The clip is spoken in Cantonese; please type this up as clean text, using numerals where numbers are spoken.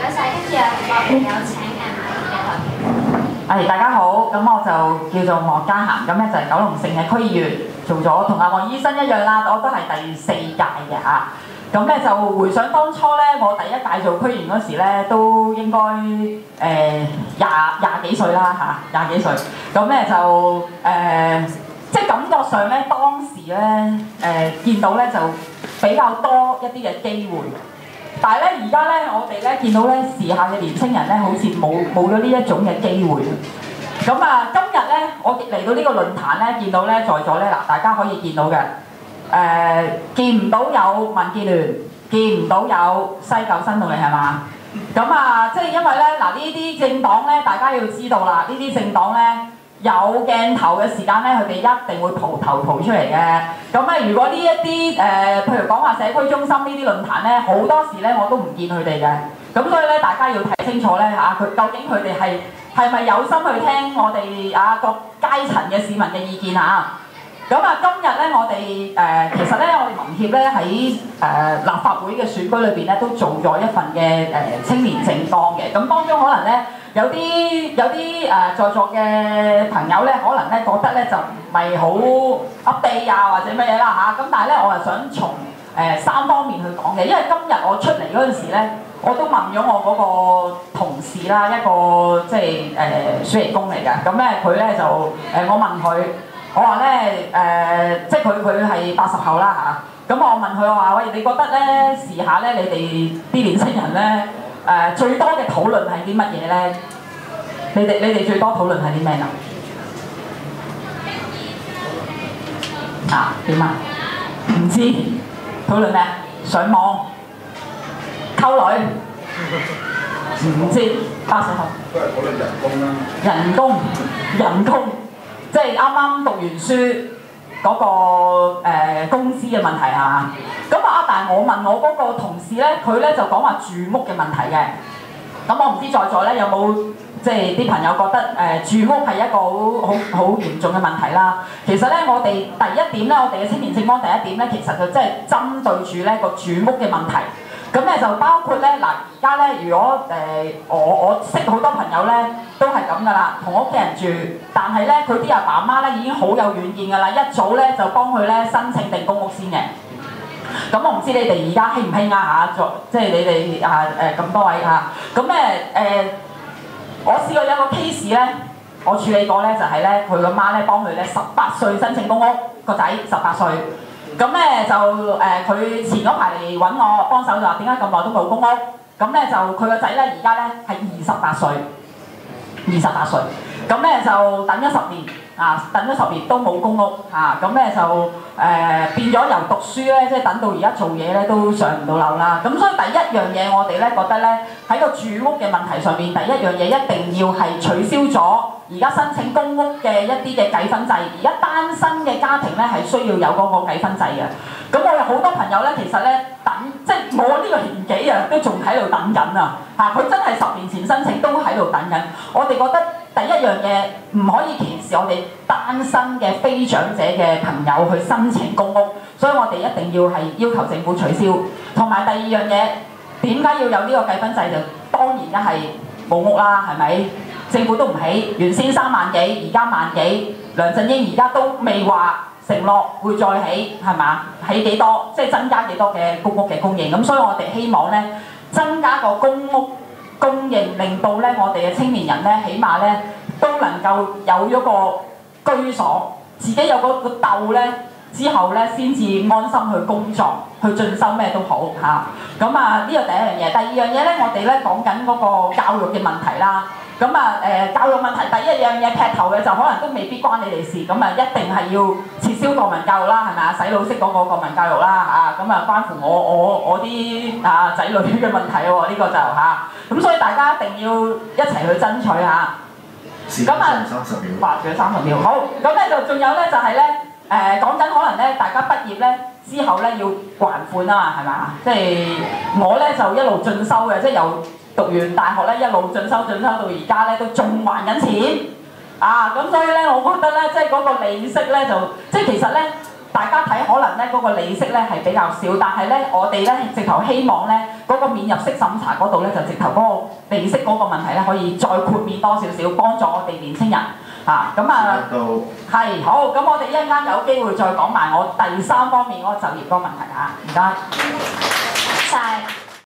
該晒，跟住我哋有請馬田嘅代表。大家好，咁我就叫做莫嘉涵，咁咧就係九龍城嘅區議員，做咗同阿黃醫生一樣啦，我都係第4屆嘅嚇。咁咧就回想當初咧，我第1屆做區議員嗰時咧，都應該廿幾歲啦嚇，廿幾歲。咁咧就即係感覺上咧，當時咧見到咧就比較多一啲嘅機會。但係咧，而家咧，我哋咧見到咧，時下嘅年青人咧，好似冇咗呢一種嘅機會。咁啊，今日咧，我嚟到呢個論壇咧，見到咧，在座咧嗱，大家可以見到嘅，見唔到有民建聯，見唔到有西九新動力係嘛？咁啊，即係因為咧嗱，呢啲政黨咧，大家要知道啦，呢啲政黨咧。有鏡頭嘅時間咧，佢哋一定會蒲頭蒲出嚟嘅。咁咧，如果呢一啲譬如講話社區中心呢啲論壇咧，好多時咧我都唔見佢哋嘅。咁所以咧，大家要睇清楚咧嚇，佢究竟佢哋係咪有心去聽我哋各階層嘅市民嘅意見嚇？咁啊，今日咧我哋其實咧我哋民協咧喺立法會嘅選舉裏邊咧都做咗一份嘅青年政綱嘅。咁當中可能咧。有啲在座嘅朋友咧，可能咧覺得咧就唔係好 update 啊，或者乜嘢啦嚇。咁但係咧，我係想從3方面去講嘅，因為今日我出嚟嗰陣時咧，我都問咗我嗰個同事啦，一個即係暑期工嚟嘅。咁咧佢咧就我問佢，我話咧即係佢係80後啦嚇。咁我問佢話：喂，你覺得咧時下咧你哋啲年青人咧？最多嘅討論係啲乜嘢咧？你哋最多討論係啲咩啊？點啊？唔知討論咩？上網溝女？唔知80後。都係討論人工啦。人工，即係啱啱讀完書嗰個工資嘅問題嚇。咁啊，但係我問我嗰個同事咧，佢咧就講話住屋嘅問題嘅。咁我唔知在座咧有冇即係啲朋友覺得住屋係一個好嚴重嘅問題啦。其實咧，我哋第一點咧，我哋嘅青年政綱第一點咧，其實就真係針對住咧個住屋嘅問題。咁咧就包括咧嗱，而家咧如果我識好多朋友咧都係咁噶啦，同屋企人住，但係咧佢啲阿爸媽咧已經好有遠見噶啦，一早咧就幫佢咧申請定公屋先嘅。咁我唔知你哋而家興唔興啊嚇，即係你哋咁多位嚇。咁我試過有個 case 咧，我處理過咧就係咧佢個媽咧幫佢咧18歲申請公屋，個仔18歲。咁咧就佢前嗰排嚟揾我幫手就話點解咁耐都冇公屋？咁咧就佢個仔咧而家咧係28歲，28歲。咁咧就等咗10年。等咗10年都冇公屋嚇，咁咧就變咗由讀書咧，即係等到而家做嘢咧都上唔到樓啦。咁所以第一樣嘢我哋咧覺得咧喺個住屋嘅問題上面，第一樣嘢一定要係取消咗而家申請公屋嘅一啲嘅計分制。而家單身嘅家庭咧係需要有嗰個計分制嘅。咁我有好多朋友咧，其實咧即係我呢個年紀啊，都仲喺度等緊啊嚇！佢真係10年前申請都喺度等緊。我哋覺得第一樣嘢唔可以歧視我哋單身嘅非長者嘅朋友去申請公屋，所以我哋一定要係要求政府取消。同埋第二樣嘢，點解要有呢個計分制？就當然一係冇屋啦，係咪？政府都唔起，原先3萬幾，而家1萬幾。梁振英而家都未話承諾會再起，係嘛？起幾多？即係增加幾多嘅公屋嘅供應。咁所以我哋希望咧增加個公屋供應，令到咧我哋嘅青年人咧，起碼咧都能夠有咗個居所，自己有個竇咧，之後咧先至安心去工作、去進修咩都好嚇。咁呢個第一樣嘢，第二樣嘢咧，我哋咧講緊嗰個教育嘅問題啦。咁教育問題第一樣嘢劈頭嘅就可能都未必關你哋事，咁一定係要撤銷國民教育啦，係咪啊？洗腦式嗰個國民教育啦嚇，咁關乎我啲仔女嘅問題喎，呢個就嚇。咁所以大家一定要一齊去爭取嚇。咁30秒。或者30秒。好，咁咧就仲有咧就係咧講緊可能咧大家畢業咧之後咧要還款啊嘛，係咪啊？即係我咧就一路進修嘅，即係由讀完大學咧一路進修到而家咧都仲還緊錢咁所以咧我覺得咧即係嗰個利息咧就即係其實咧大家睇可能咧嗰個利息咧係比較少，但係咧我哋咧直頭希望咧嗰個免入息審查嗰度咧就直頭嗰個利息嗰個問題咧可以再豁免多少少，幫助我哋年青人嚇咁啊。係好，咁我哋一陣間有機會再講埋我第3方面嗰個就業嗰個問題嚇，唔該。晒。